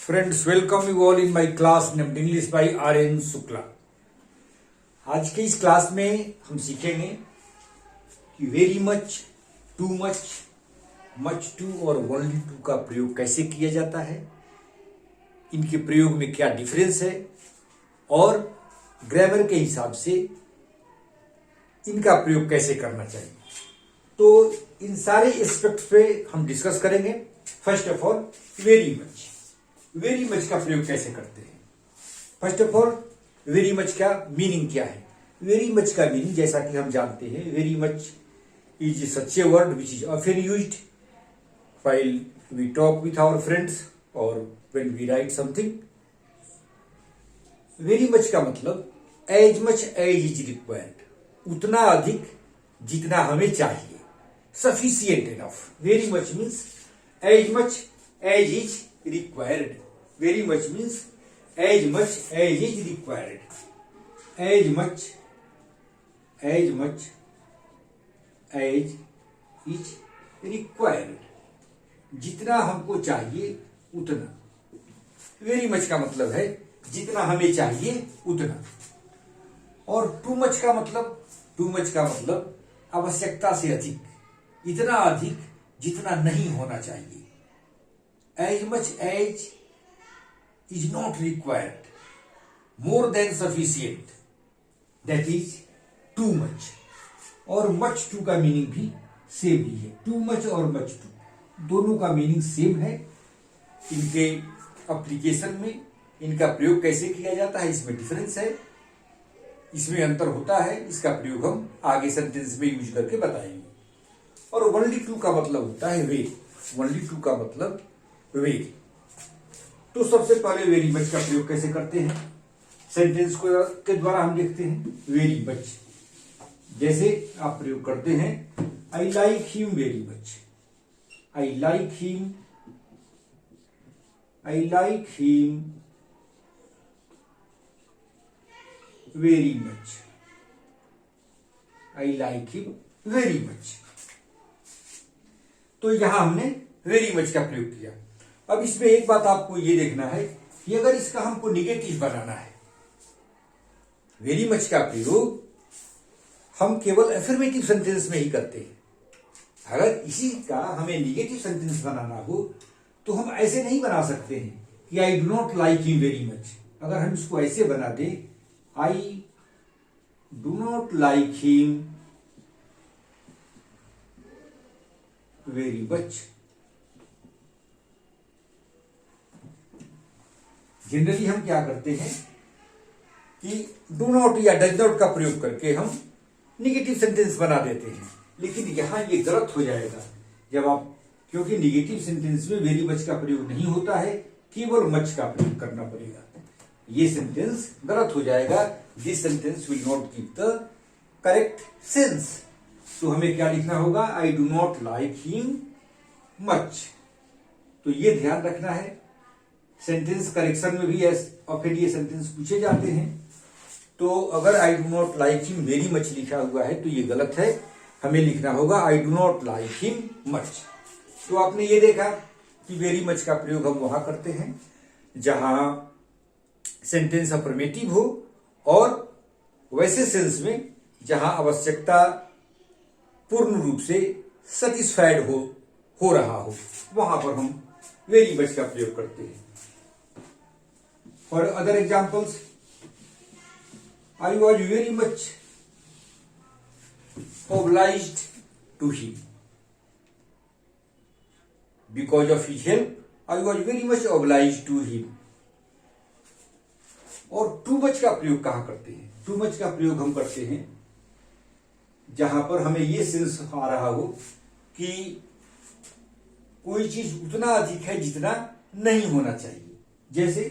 Friends, welcome you all in my class named English by R.N. Shukla. आज के इस class में हम सीखेंगे कि very much, too much, much too और ओनली टू का प्रयोग कैसे किया जाता है, इनके प्रयोग में क्या डिफरेंस है और ग्रामर के हिसाब से इनका प्रयोग कैसे करना चाहिए। तो इन सारे एस्पेक्ट्स पे हम डिस्कस करेंगे। First of all, very much. Very much का प्रयोग कैसे करते हैं। First of all, very much का मीनिंग क्या है। वेरी मच का मीनिंग जैसा कि हम जानते हैं, very much is such a word which is often used while we talk with our friends और when we write something. Very much का मतलब as much as is required, उतना अधिक जितना हमें चाहिए, sufficient enough. Very much means as much as is required. Very much means as much as is required. As much as is required. जितना हमको चाहिए उतना। वेरी मच का मतलब है जितना हमें चाहिए उतना। और टू मच का मतलब आवश्यकता से अधिक, इतना अधिक जितना नहीं होना चाहिए। As much as is not required, more than sufficient, that is too much. और much to का मीनिंग भी सेम ही है। too much और much to दोनों का मीनिंग सेम है। इनके एप्लीकेशन में इनका प्रयोग कैसे किया जाता है, इसमें डिफरेंस है, इसमें अंतर होता है। इसका प्रयोग हम आगे सेंटेंस में यूज करके बताएंगे। और ओनली टू का मतलब होता है वेरी। ओनली टू का मतलब वेरी। तो सबसे पहले वेरी मच का प्रयोग कैसे करते हैं, सेंटेंस को के द्वारा हम देखते हैं। वेरी मच जैसे आप प्रयोग करते हैं, I like him very much. I like him, I like him very much. I like him very much. तो यहां हमने वेरी मच का प्रयोग किया। अब इसमें एक बात आपको ये देखना है कि अगर इसका हमको निगेटिव बनाना है, वेरी मच का प्रयोग हम केवल एफर्मेटिव सेंटेंस में ही करते हैं। अगर इसी का हमें निगेटिव सेंटेंस बनाना हो तो हम ऐसे नहीं बना सकते हैं कि I do not like him very much. अगर हम इसको ऐसे बना दें, I do not like him very much. Generally हम क्या करते हैं कि डू नॉट या डज नॉट का प्रयोग करके हम निगेटिव सेंटेंस बना देते हैं, लेकिन यहां ये गलत हो जाएगा जब आप, क्योंकि निगेटिव सेंटेंस में वेरी मच का प्रयोग नहीं होता है, केवल मच का प्रयोग करना पड़ेगा। ये सेंटेंस गलत हो जाएगा। This sentence will not give the correct sense. तो हमें क्या लिखना होगा, I do not like him much. तो ये ध्यान रखना है। सेंटेंस करेक्शन में भी ऑफन ये सेंटेंस पूछे जाते हैं। तो अगर I do not like him very much लिखा हुआ है तो ये गलत है। हमें लिखना होगा I do not like him much. तो आपने ये देखा कि वेरी मच का प्रयोग हम वहां करते हैं जहां सेंटेंस अफर्मेटिव हो और वैसे सेंस में जहां आवश्यकता पूर्ण रूप से सेटिस्फाइड हो रहा हो, वहां पर हम वेरी मच का प्रयोग करते हैं। For other examples, I was very much obliged to him. Because of his help, I was very much obliged to him. और टू मच का प्रयोग कहां करते हैं। टू मच का प्रयोग हम करते हैं जहां पर हमें ये सेंस आ रहा हो कि कोई चीज उतना अधिक है जितना नहीं होना चाहिए। जैसे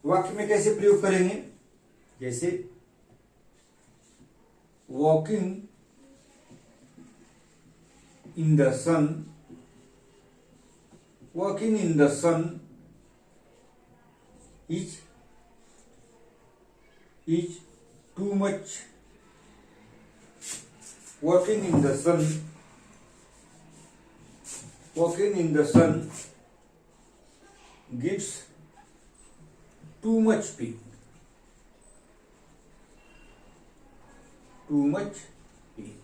वाक्य में कैसे प्रयोग करेंगे, जैसे walking in the sun, walking in the sun is too much. Walking in the sun, walking in the sun gives too much pain, too much pain.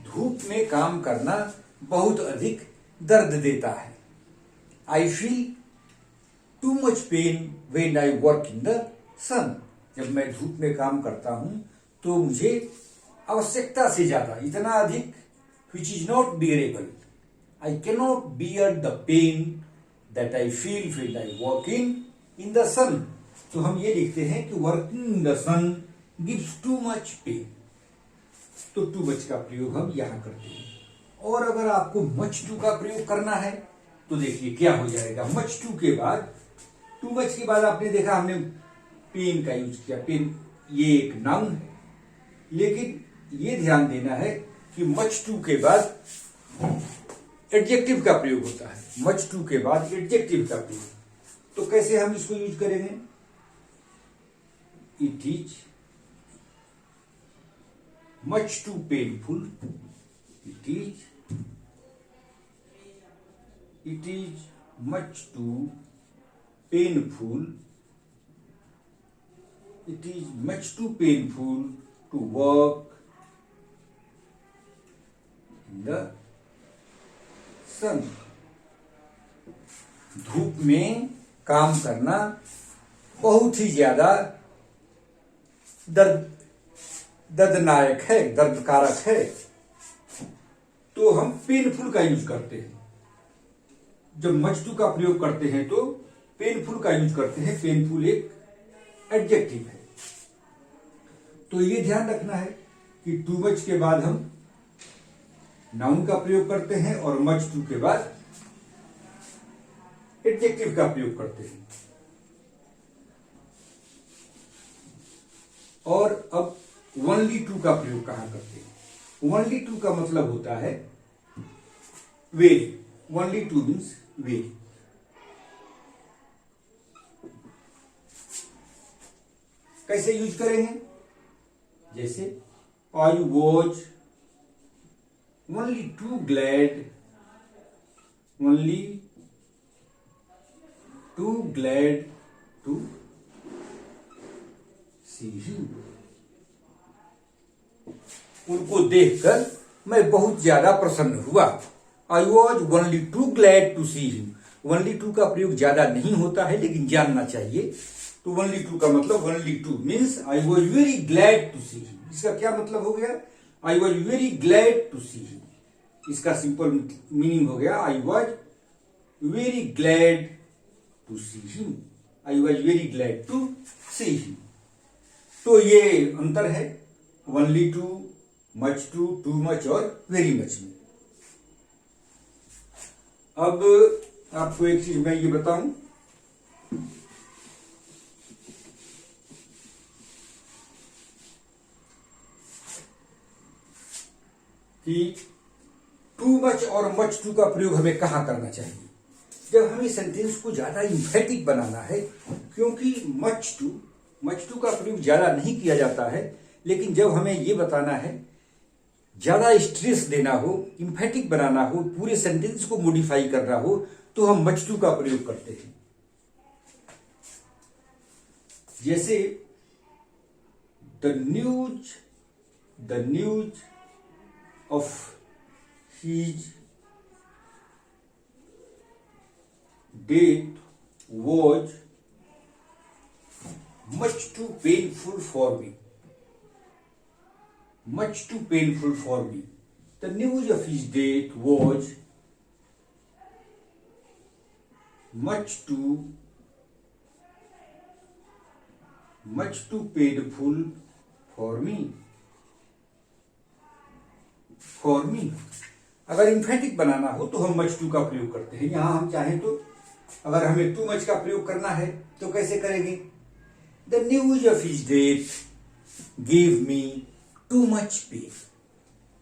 धूप में काम करना बहुत अधिक दर्द देता है। I feel too much pain when I work in the sun. जब मैं धूप में काम करता हूं तो मुझे आवश्यकता से ज्यादा, इतना अधिक, which is not bearable, I cannot bear the pain that I feel when I working in the sun. तो हम ये लिखते हैं कि working in the sun gives too much pain. तो टू मच का प्रयोग हम यहां करते हैं। और अगर आपको मच टू का प्रयोग करना है तो देखिए क्या हो जाएगा। मच टू के बाद, टू मच के बाद आपने देखा हमने पेन का यूज किया। पेन ये एक नाउन है, लेकिन ये ध्यान देना है कि मच टू के बाद एडजेक्टिव का प्रयोग होता है। मच टू के बाद एडजेक्टिव का प्रयोग। तो कैसे हम इसको यूज करेंगे? It is much too painful, it is much too painful, it is much too painful to work in the sun। धूप में काम करना बहुत ही ज्यादा दर्दनायक है, दर्दकारक है। तो हम पेनफुल का यूज करते हैं। जब मच टू का प्रयोग करते हैं तो पेनफुल का यूज करते हैं। पेनफुल एक एडजेक्टिव है। तो ये ध्यान रखना है कि टू मच के बाद हम नाउन का प्रयोग करते हैं और मच टू के बाद एडजेक्टिव का प्रयोग करते हैं। और अब ओनली टू का प्रयोग कहां करते हैं? ओनली टू का मतलब होता है very. Only too means very. कैसे यूज करेंगे? जैसे I was only too glad, only too glad to see you. उनको देखकर मैं बहुत ज्यादा प्रसन्न हुआ। I was only too glad to see you. Only too का प्रयोग ज्यादा नहीं होता है, लेकिन जानना चाहिए। तो ओनली टू का मतलब only too means I was very glad to see you. इसका क्या मतलब हो गया? I was very glad to see you. इसका सिंपल मीनिंग हो गया I was very glad to see you. I was very glad to see you. तो ये अंतर है only too, much too much और वेरी मच में। अब आपको एक चीज मैं ये बताऊं कि टू मच और मच टू का प्रयोग हमें कहां करना चाहिए? जब हमें सेंटेंस को ज्यादा इंफेटिक बनाना है, क्योंकि मच टू का प्रयोग ज्यादा नहीं किया जाता है, लेकिन जब हमें ये बताना है, ज्यादा स्ट्रेस देना हो, इंफेटिक बनाना हो, पूरे सेंटेंस को मॉडिफाई करना हो, तो हम मच टू का प्रयोग करते हैं। जैसे the news of his death was much too painful for me. Much too painful for me. The news of his death was much too painful for me. अगर इम्फेटिक बनाना हो तो हम मच टू का प्रयोग करते हैं। यहां हम चाहें तो अगर हमें टू मच का प्रयोग करना है तो कैसे करेंगे? The news of his death gave me too much pain.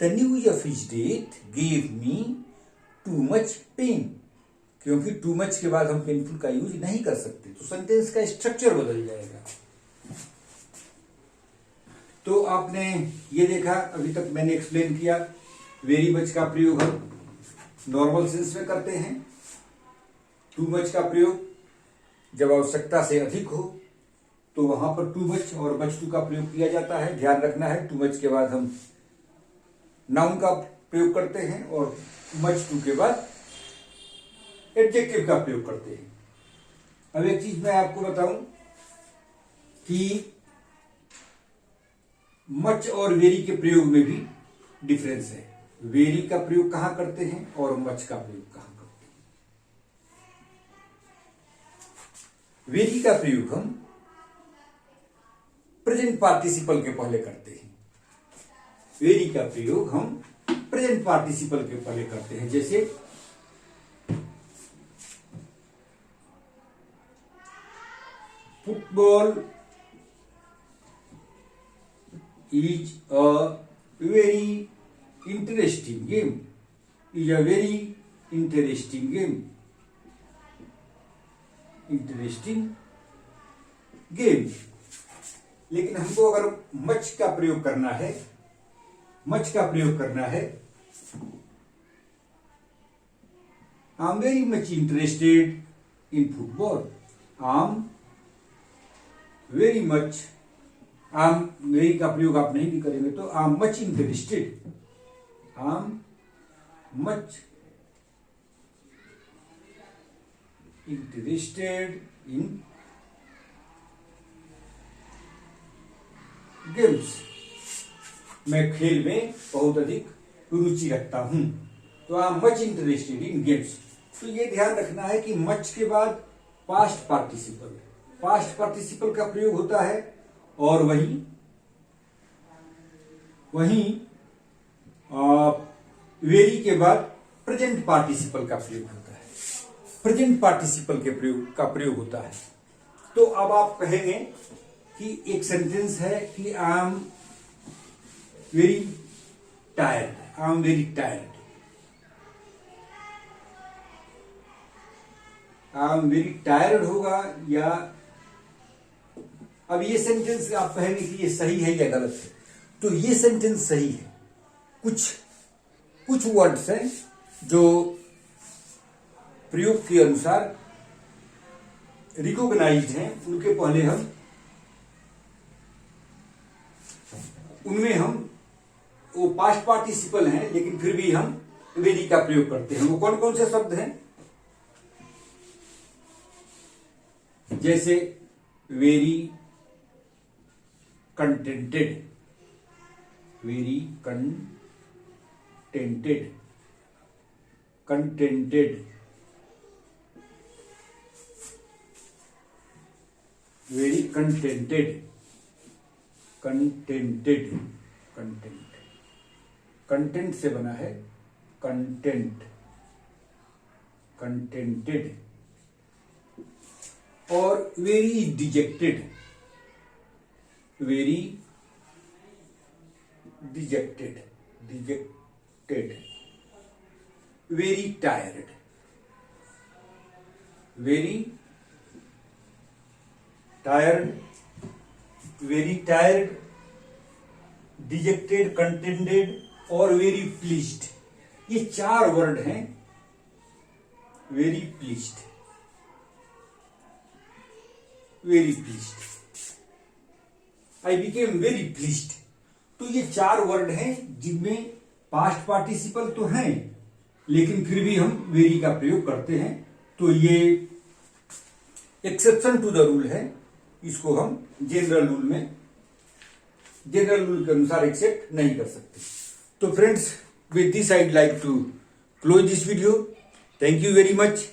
The news of his death gave me too much pain. क्योंकि टू मच के बाद हम पेनफुल का यूज नहीं कर सकते, तो सेंटेंस का स्ट्रक्चर बदल जाएगा। तो आपने ये देखा, अभी तक मैंने एक्सप्लेन किया, वेरी मच का प्रयोग हम नॉर्मल सेंस में करते हैं, टू मच का प्रयोग जब आवश्यकता से अधिक हो तो वहां पर टू मच और मच टू का प्रयोग किया जाता है। ध्यान रखना है, टू मच के बाद हम नाउन का प्रयोग करते हैं और मच टू के बाद एडजेक्टिव का प्रयोग करते हैं। अब एक चीज मैं आपको बताऊं कि मच और वेरी के प्रयोग में भी डिफरेंस है। वेरी का प्रयोग कहां करते हैं और मच का प्रयोग कहां करते हैं। वेरी का प्रयोग हम प्रेजेंट पार्टिसिपल के पहले करते हैं। वेरी का प्रयोग हम प्रेजेंट पार्टिसिपल के पहले करते हैं। जैसे football is a very interesting game. Is a very interesting game. Interesting game. लेकिन हमको अगर मच का प्रयोग करना है, मच का प्रयोग करना है, I am very much interested in football. I am very much आम वेरी का प्रयोग आप नहीं भी करेंगे तो आम मच इंटरेस्टेड, आम मच इंटरेस्टेड इन गेम्स। मैं खेल में बहुत अधिक रुचि रखता हूं, तो आम मच इंटरेस्टेड इन गेम्स। तो ये ध्यान रखना है कि मच के बाद पास्ट पार्टिसिपल, पास्ट पार्टिसिपल का प्रयोग होता है और वही वेरी के बाद प्रेजेंट पार्टिसिपल का प्रयोग होता है। प्रेजेंट पार्टिसिपल के प्रयोग होता है। तो अब आप कहेंगे कि एक सेंटेंस है कि I am very tired, I am very tired, I am very tired होगा या अब ये सेंटेंस आप कहेंगे कि ये सही है या गलत है। तो ये सेंटेंस सही है। कुछ वर्ड्स हैं जो प्रयोग के अनुसार रिकॉग्नाइज्ड हैं, उनके पहले हम उनमें हम वो पास्ट पार्टिसिपल हैं लेकिन फिर भी हम वेरी का प्रयोग करते हैं। वो कौन कौन से शब्द हैं? जैसे very contented, very contented, contented, very contented, contented, content, content से बना है कंटेंट, कंटेंटेड। और very dejected, very dejected, dejected, very tired, very tired, very tired, dejected, contented और वेरी प्लीज्ड। ये 4 वर्ड हैं। Very pleased, very pleased, I became very pleased. तो ये 4 word हैं जिनमें पास्ट पार्टिसिपल तो हैं लेकिन फिर भी हम वेरी का प्रयोग करते हैं। तो ये एक्सेप्शन टू द रूल है। इसको हम जनरल रूल के अनुसार एक्सेप्ट नहीं कर सकते। तो friends, with this I'd like to close this video. Thank you very much.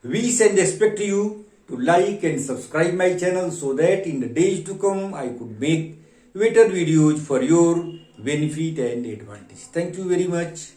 Wish and expect you to like and subscribe my channel so that in the days to come I could make better videos for your benefit and advantage. Thank you very much.